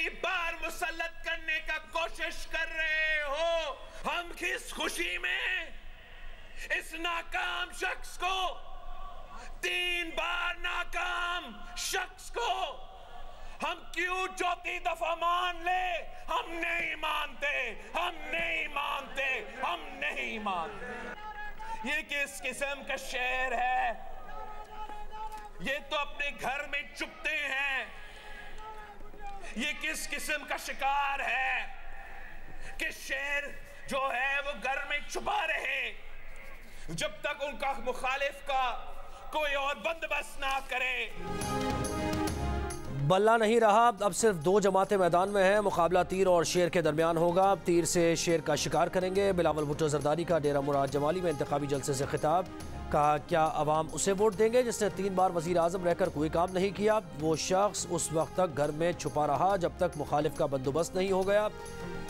कई बार मुसल्लत करने का कोशिश कर रहे हो। हम किस खुशी में इस नाकाम शख्स को, 3 बार नाकाम शख्स को हम क्यों चौथी दफा मान ले? हम नहीं मानते, हम नहीं मानते, हम नहीं मानते। ये किस किस्म का शेर है? ये तो अपने घर में चुपते हैं। ये किस किस्म का शिकार है कि शेर जो है वो घर में छुपा रहे जब तक उनका मुखालिफ का कोई और बंदोबस्त ना करे। बल्ला नहीं रहा, अब सिर्फ 2 जमातें मैदान में हैं। मुकाबला तीर और शेर के दरमियान होगा। तीर से शेर का शिकार करेंगे। बिलावल भुट्टो जरदारी का डेरा मुराद जमाली में इंतखाबी जलसे से खिताब। कहा, क्या अवाम उसे वोट देंगे जिसने 3 बार वजीर आजम रहकर कोई काम नहीं किया? वो शख्स उस वक्त तक घर में छुपा रहा जब तक मुखालिफ का बंदोबस्त नहीं हो गया।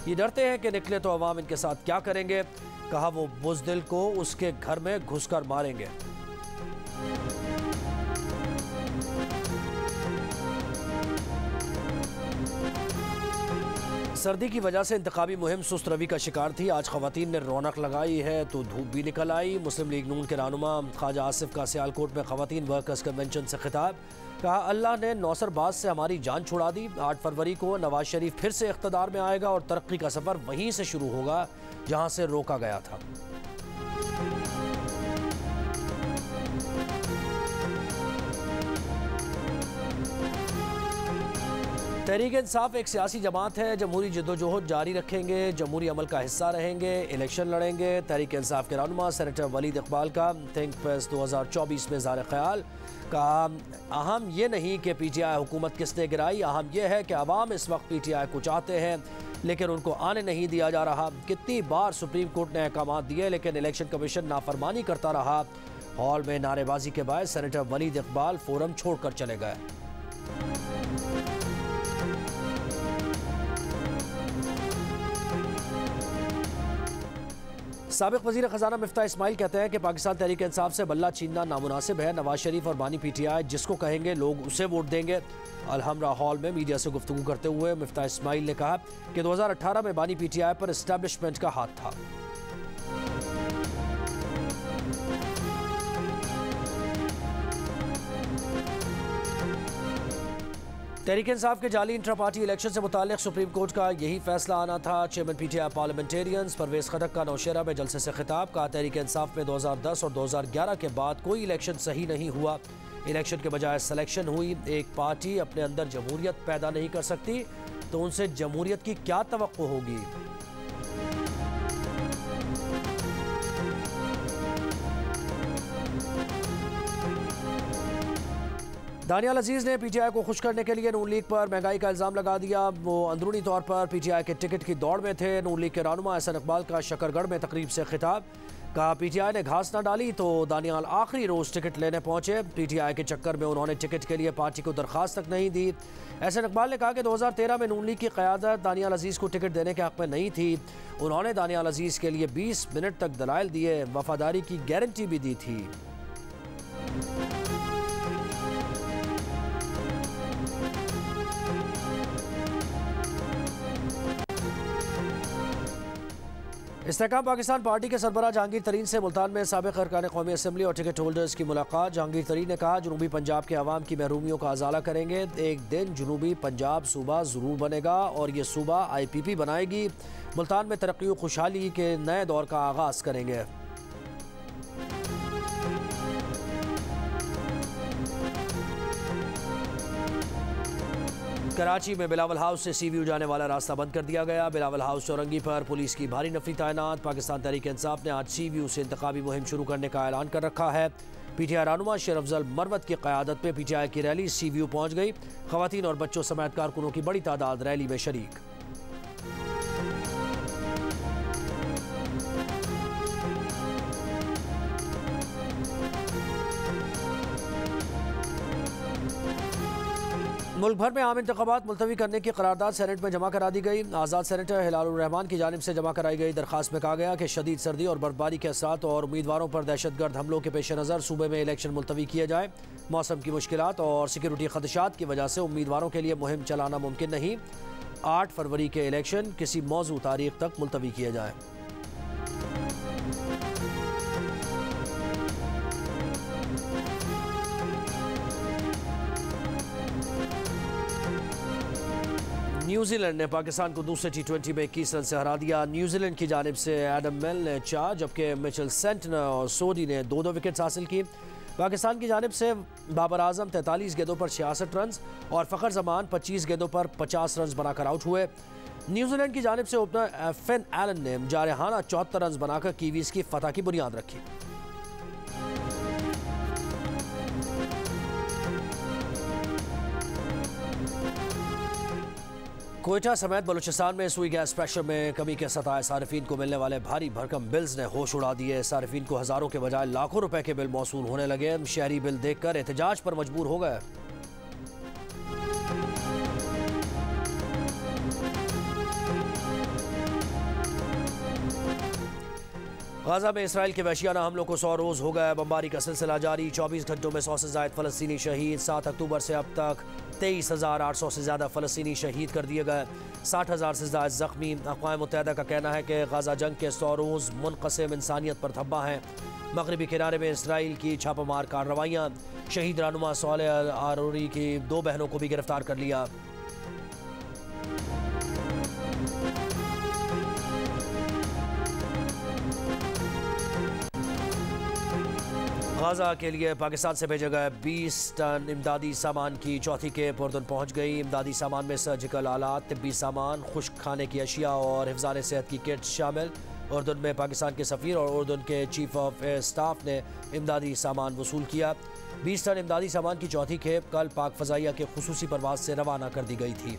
ये डरते हैं कि निकले तो अवाम इनके साथ क्या करेंगे। कहा, वो बुज़दिल को उसके घर में घुसकर मारेंगे। सर्दी की वजह से इंतखाबी मुहिम सुस्त रवि का शिकार थी। आज खवातीन ने रौनक लगाई है तो धूप भी निकल आई। मुस्लिम लीग नून के रहनुमा ख्वाजा आसिफ का सियालकोट में खवातीन वर्कर्स कन्वेंशन से खिताब। कहा, अल्लाह ने नौसरबाज से हमारी जान छुड़ा दी। 8 फरवरी को नवाज शरीफ फिर से इख्तदार में आएगा और तरक्की का सफ़र वहीं से शुरू होगा जहाँ से रोका गया था। तहरीक इंसाफ एक सियासी जमात है। जमहूरी जद्दोजहद जारी रखेंगे, जमहूरी अमल का हिस्सा रहेंगे, इलेक्शन लड़ेंगे। तहरीक इंसाफ के रहनुमा सेनेटर वलीद इकबाल का थिंक फेस्ट 2024 में ज़ाहिर ख्याल। कहा, अहम ये नहीं कि PTI हुकूमत किसने गिराई, अहम यह है कि अवाम इस वक्त PTI को चाहते हैं लेकिन उनको आने नहीं दिया जा रहा। कितनी बार सुप्रीम कोर्ट ने अहकाम दिए लेकिन इलेक्शन कमीशन नाफरमानी करता रहा। हॉल में नारेबाजी के बाद सेनेटर वलीद इकबाल फोरम छोड़कर चले गए। साबिक वज़ीर ख़जाना मिफ्ता इस्माइल कहते हैं कि पाकिस्तान तहरीक इंसाफ से बल्ला छीनना नामुनासिब है। नवाज शरीफ और बानी PTI जिसको कहेंगे लोग उसे वोट देंगे। अलहमरा हॉल में मीडिया से गुफ्तगू करते हुए मिफ्ता इस्माइल ने कहा कि 2018 में बानी PTI पर इस्टेब्लिशमेंट का हाथ था। तहरीक इंसाफ के जाली इंट्रा पार्टी इलेक्शन से मुताल्लिक सुप्रीम कोर्ट का यही फैसला आना था। चेयरमैन PTI पार्लियामेंटेरियंस परवेज खटक का नौशेरा में जलसे से खिताब। कहा, तहरीक इंसाफ में 2010 और 2011 के बाद कोई इलेक्शन सही नहीं हुआ। इलेक्शन के बजाय सिलेक्शन हुई। एक पार्टी अपने अंदर जमहूरियत पैदा नहीं कर सकती तो उनसे जमहूरियत की क्या तवक्को होगी। दानियाल अजीज ने PTI को खुश करने के लिए नून लीग पर महंगाई का इल्ज़ाम लगा दिया। वो अंदरूनी तौर पर PTI के टिकट की दौड़ में थे। नून लीग के रहनुमा एहसन इकबाल का शकरगढ़ में तकरीब से खिताब। कहा, PTI ने घास न डाली तो दानियाल आखिरी रोज़ टिकट लेने पहुंचे। PTI के चक्कर में उन्होंने टिकट के लिए पार्टी को दरख्वास्त तक नहीं दी। एहसन इकबाल ने कहा कि 2013 में नून लीग की क़यादत दानियाल अजीज़ को टिकट देने के हक़ में नहीं थी। उन्होंने दानियाल अजीज़ के लिए 20 मिनट तक दलाइल दिए, वफादारी की गारंटी भी दी थी। इस्तेहकाम पाकिस्तान पार्टी के सरबराह जहांगीर तरीन से मुल्तान में साबिक़ अरकान कौमी असम्बली और टिकट होल्डर्स की मुलाकात। जहांगीर तरीन ने कहा, जनूबी पंजाब के अवाम की महरूमियों का अजाला करेंगे। एक दिन जनूबी पंजाब सूबा ज़रूर बनेगा और ये सूबा IPP बनाएगी। मुल्तान में तरक्की और खुशहाली के नए दौर का आगाज़ करेंगे। कराची में बिलावल हाउस से CVU जाने वाला रास्ता बंद कर दिया गया। बिलावल हाउस चौरंगी पर पुलिस की भारी नफरी तैनात। पाकिस्तान तहरीक इंसाफ ने आज CVU से इंतखाबी मुहिम शुरू करने का ऐलान कर रखा है। PTI रहनुमा शेर अफजल मरवत की क़यादत में PTI की रैली CVU पहुँच गई। ख़वातीन और बच्चों समेत कारकुनों की बड़ी तादाद रैली में शरीक। मुल्क भर में आम इंतखाबात मुलतवी करने की करारदाद सेनेट में जमा करा दी गई। आज़ाद सेनेटर हिलालुर रहमान की जानिब से जमा कराई गई दरखास्त में कहा गया कि शदीद सर्दी और बर्फबारी के असरात और उम्मीदवारों पर दहशतगर्द हमलों के पेश नज़र सूबे में इलेक्शन मुलतवी किए जाए। मौसम की मुश्किलात और सिक्योरिटी खदशात की वजह से उम्मीदवारों के लिए मुहिम चलाना मुमकिन नहीं। 8 फरवरी के इलेक्शन किसी मौजू तारीख तक मुलतवी किए जाएं। न्यूजीलैंड ने पाकिस्तान को दूसरे T20 में 21 रन से हरा दिया। न्यूजीलैंड की जानिब से एडम मिल ने 4 जबकि मिचेल सेंटनर और सोडी ने 2-2 विकेट्स हासिल की। पाकिस्तान की जानिब से बाबर आजम 43 गेंदों पर 66 रन और फ़खर जमान 25 गेंदों पर 50 रन बनाकर आउट हुए। न्यूजीलैंड की जानिब से ओपनर फिन एलन ने जारहाना 74 रन बनाकर कीवीज की फतह की बुनियाद रखी। कोयटा समेत बलूचिस्तान में सुई गैस प्रेशर में कमी के सताए सार्फिन को मिलने वाले भारी भरकम बिल्स ने होश उड़ा दिए। सार्फिन को हज़ारों के बजाय लाखों रुपए के बिल मौसूल होने लगे। शहरी बिल देखकर एहतजाज पर मजबूर हो गए। गाजा में इसराइल के वहशियाना हमलों को 100 रोज़ हो गए। बमबारी का सिलसिला जारी। 24 घंटों में 100 से ज़ायद फ़लस्तीनी शहीद। 7 अक्टूबर से अब तक 23,800 से ज़्यादा फ़लस्तीनी शहीद कर दिए गए। 60,000 से ज़्यादा ज़ख्मी। अक़वाम मुत्तहिदा का कहना है कि गाजा जंग के 100 रोज़ मुनक़सिम इंसानियत पर धब्बा हैं। मगरबी किनारे में इसराइल की छापामार कार्रवाइयाँ। शहीद रहनुमा सालेह अल आरूरी की 2 बहनों को भी गिरफ्तार कर लिया। गाजा के लिए पाकिस्तान से भेजे गए 20 टन इमदादी सामान की चौथी खेप उर्दन पहुंच गई। इमदादी सामान में सर्जिकल आलात, तिब्बी सामान, खुश्क खाने की अशिया और हिफ्ज़ान सेहत की किट्स शामिल। उर्दन में पाकिस्तान के सफ़ीर और उर्दन के चीफ ऑफ एयर स्टाफ ने इमदादी सामान वसूल किया। 20 टन इमदादी सामान की चौथी खेप कल पाक फ़ज़ाइया के खुसूसी परवाज से रवाना कर दी गई थी।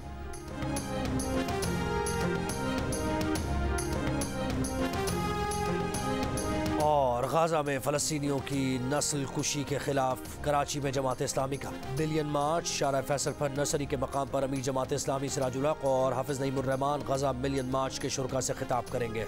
और गाजा में फ़लस्तीनियों की नस्ल कुशी के खिलाफ कराची में जमात इस्लामी का बिलियन मार्च। शारा फैसल पर नर्सरी के मकाम पर अमीर जमात इस्लामी सिराजुल हक और हाफिज़ नईमुर रहमान गाजा मिलियन मार्च के शुरका से खिताब करेंगे।